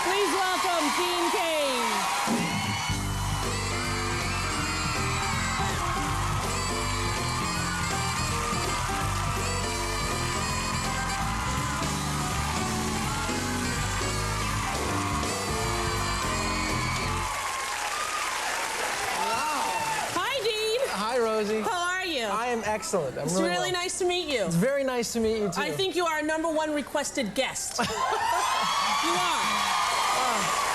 Please welcome Dean Cain. Hi, Dean. Hi, Rosie. How are you? I am excellent. It's really nice to meet you. It's very nice to meet you, too. I think you are our #1 requested guest. You are.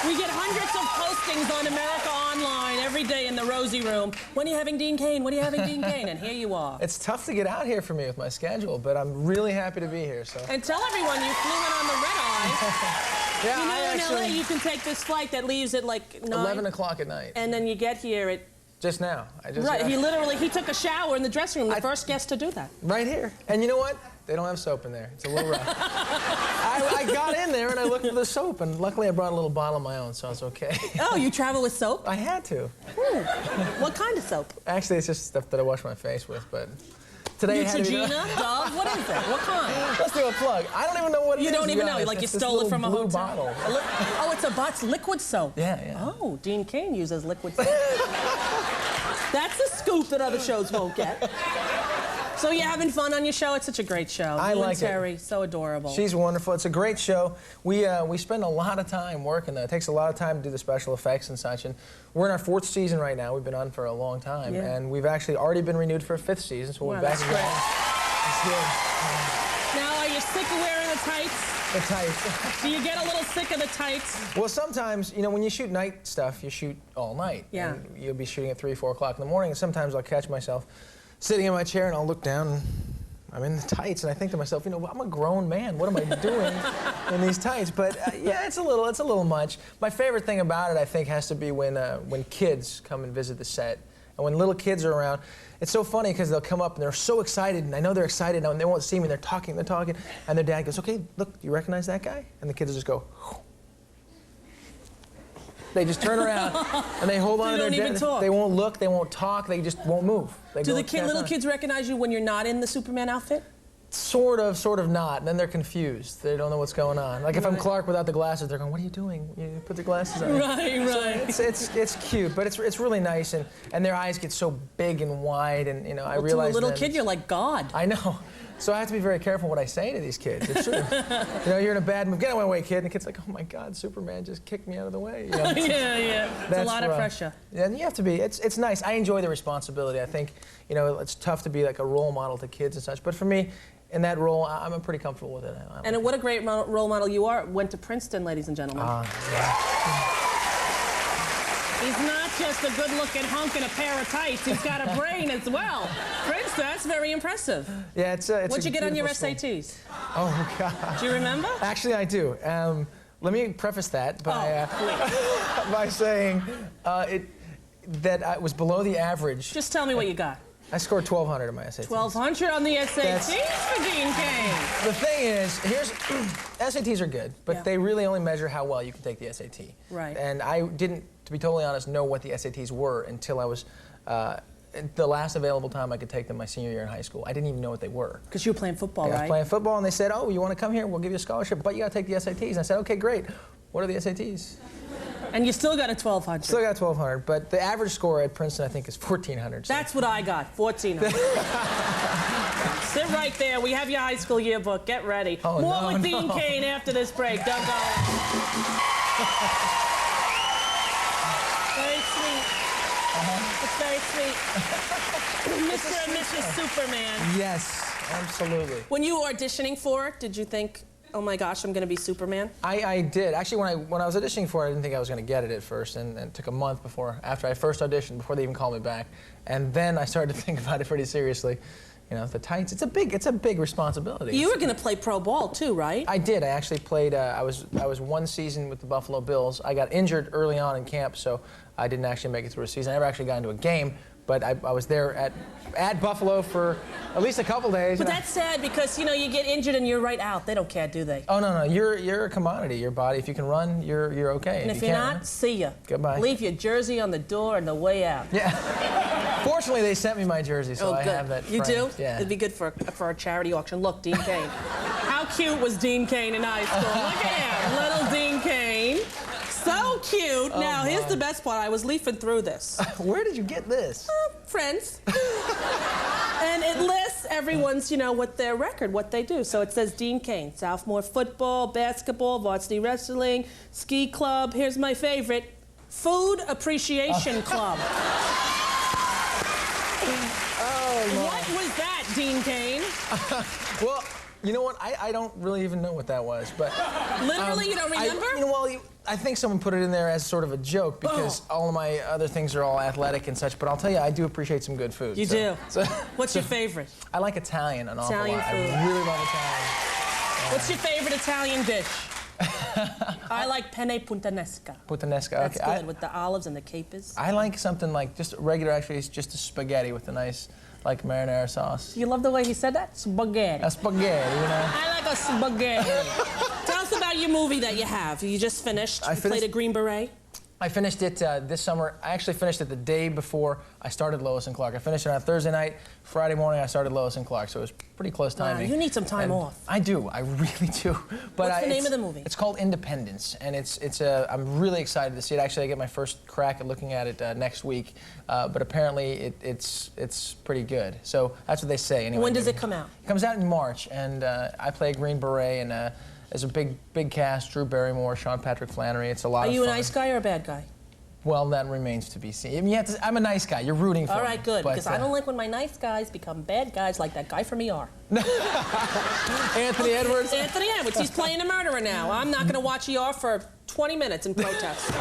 We get hundreds of postings on America Online every day in the Rosie room. When are you having Dean Cain? When are you having Dean Cain? And here you are. It's tough to get out here for me with my schedule, but I'm really happy to be here. So. And tell everyone you flew in on the red eye. Yeah, you know, in LA, you can take this flight that leaves at like 9. 11 o'clock at night. And then you get here at... Just now. Right, he took a shower in the dressing room, the first guest to do that. Right here. And you know what? They don't have soap in there. It's a little rough. I got in there and I looked for the soap, and luckily I brought a little bottle of my own, so it's okay. Oh, you travel with soap? I had to. What kind of soap? Actually, it's just stuff that I wash my face with, but today Neutrogena? Dove? What is it? What kind? Let's do a plug. I don't even know what it is. You don't even know? Like you stole it from a hotel? Bottle. Oh, it's liquid soap. Yeah. Oh, Dean Cain uses liquid soap. That's a scoop that other shows won't get. So you're having fun on your show? It's such a great show. I like it. Terry, so adorable. She's wonderful. It's a great show. We spend a lot of time working, though. It takes a lot of time to do the special effects and such. And we're in our 4th season right now. We've been on for a long time. Yeah. And we've actually already been renewed for a 5th season, so we'll be back again. It's good. Now, are you sick of wearing the tights? The tights. Do you get a little sick of the tights? Well, sometimes, you know, when you shoot night stuff, you shoot all night. Yeah. And you'll be shooting at 3, 4 o'clock in the morning, and sometimes I'll catch myself sitting in my chair and I'll look down and I'm in the tights, and I think to myself, you know, I'm a grown man. What am I doing in these tights? But yeah, it's a little much. My favorite thing about it, I think, has to be when kids come and visit the set, and when little kids are around. It's so funny because they'll come up and they're so excited, and I know they're excited now, and they won't see me. They're talking, and their dad goes, "Okay, look, do you recognize that guy?" And the kids will just go. They just turn around and they hold on to their dad. They won't look, they won't talk, they just won't move. Do the little kids recognize you when you're not in the Superman outfit? Sort of not. And then they're confused. They don't know what's going on. Like if I'm Clark without the glasses, they're going, "What are you doing? You put the glasses on." Right. So it's cute, but it's really nice, and their eyes get so big and wide, and you know, I realize to a little kid, you're like God. I know. So I have to be very careful what I say to these kids. It's true. You know, you're in a bad mood. Get out of my way, kid. And the kid's like, "Oh my God, Superman just kicked me out of the way." You know, yeah. It's a lot of pressure. Yeah, and you have to be. It's nice. I enjoy the responsibility. I think, you know, it's tough to be like a role model to kids and such. But for me, in that role, I'm pretty comfortable with it. And what a great role model you are. Went to Princeton, ladies and gentlemen. Yeah. He's not just a good-looking hunk in a pair of tights. He's got a brain as well. Princeton, that's very impressive. Yeah, it's What'd you get on your school. SATs? Oh, God. Do you remember? Actually, I do. Let me preface that by, by saying that I was below the average. Just tell me what you got. I scored 1,200 on my SATs. 1,200 on the SATs for Dean Cain. The thing is, SATs are good, but they really only measure how well you can take the SAT. Right. And I didn't, to be totally honest, know what the SATs were until I was the last available time I could take them my senior year in high school. I didn't even know what they were. Because you were playing football, right? I was playing football, and they said, "Oh, you want to come here? We'll give you a scholarship, but you got to take the SATs." And I said, "Okay, great. What are the SATs?" And you still got a 1,200. Still got 1,200, but the average score at Princeton, I think, is 1,400. So. That's what I got, 1,400. Sit right there. We have your high school yearbook. Get ready. Oh, More with Dean Cain after this break. Don't go. Very sweet. It's very sweet. Mr. and Mrs. Superman. Yes, absolutely. When you were auditioning for it, did you think, "Oh my gosh, I'm going to be Superman"? I did. Actually, when I was auditioning for it, I didn't think I was going to get it at first, and it took a month after I first auditioned, before they even called me back. And then I started to think about it pretty seriously. You know, the tights, it's a big responsibility. You were going to play pro ball too, right? I did. I actually played, I was 1 season with the Buffalo Bills. I got injured early on in camp, so I didn't actually make it through a season. I never actually got into a game, but I was there at Buffalo for at least a couple days. But that's sad because, you know, you get injured and you're right out. They don't care, do they? Oh, no, you're a commodity. Your body, if you can run, you're okay. And if you're not, see ya. Goodbye. Leave your jersey on the door and the way out. Yeah. Fortunately, they sent me my jersey, so I have that. You do? Yeah. It'd be good for a charity auction. Look, Dean Cain. How cute was Dean Cain in high school? Look at him, little Dean Cain. the best part. I was leafing through this. Where did you get this? Friends. And it lists everyone's, what their record, what they do. So it says Dean Cain, sophomore football, basketball, varsity wrestling, ski club. Here's my favorite, Food Appreciation Club. What was that, Dean Cain? Well, you know what? I don't really even know what that was, but... Literally, you don't remember? I think someone put it in there as sort of a joke because all of my other things are all athletic and such, but I'll tell you, I do appreciate some good food. You do? What's your favorite? I like Italian an awful lot. Food. I really love Italian. What's your favorite Italian dish? I like penne puttanesca. Puttanesca, That's okay. good, with the olives and the capers. I like something like just regular, actually, it's just a spaghetti with a nice, like, marinara sauce. You love the way he said that? Spaghetti. A spaghetti, I like a spaghetti. Tell us about your movie that you have. You just finished. You played a Green Beret. I finished it this summer. I actually finished it the day before I started Lois and Clark. I finished it on Thursday night. Friday morning, I started Lois and Clark, so it was pretty close timing. Wow, you need some time off. I do. I really do. But what's the name of the movie? It's called Independence, and I'm really excited to see it. Actually, I get my first crack at looking at it next week, but apparently it's pretty good. So that's what they say anyway. When does it come out? It comes out in March, and I play a Green Beret, and there's a big cast: Drew Barrymore, Sean Patrick Flannery. It's a lot of fun. Are you a nice guy or a bad guy? Well, that remains to be seen. I mean, I'm a nice guy. You're rooting for me. All right, good, because I don't like when my nice guys become bad guys like that guy from ER. Anthony Edwards? Anthony Edwards. He's playing a murderer now. I'm not going to watch ER for 20 minutes in protest.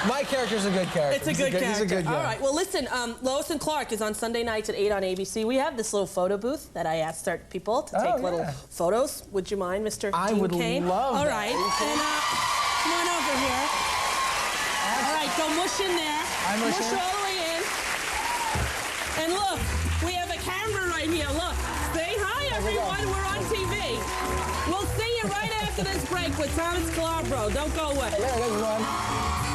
My character's a good character. It's a good character. He's a good guy. All right, well, listen, Lois and Clark is on Sunday nights at 8 on ABC. We have this little photo booth that I asked certain people to take little photos. Would you mind, Mr. I Dean would Cain? love that. All right, and come on over here. All right, go mush in there. Mush all the way in. And look, we have a camera right here. Look, say hi, everyone. We're on TV. We'll see you right after this break with Thomas Calabro. Don't go away. There, there's one.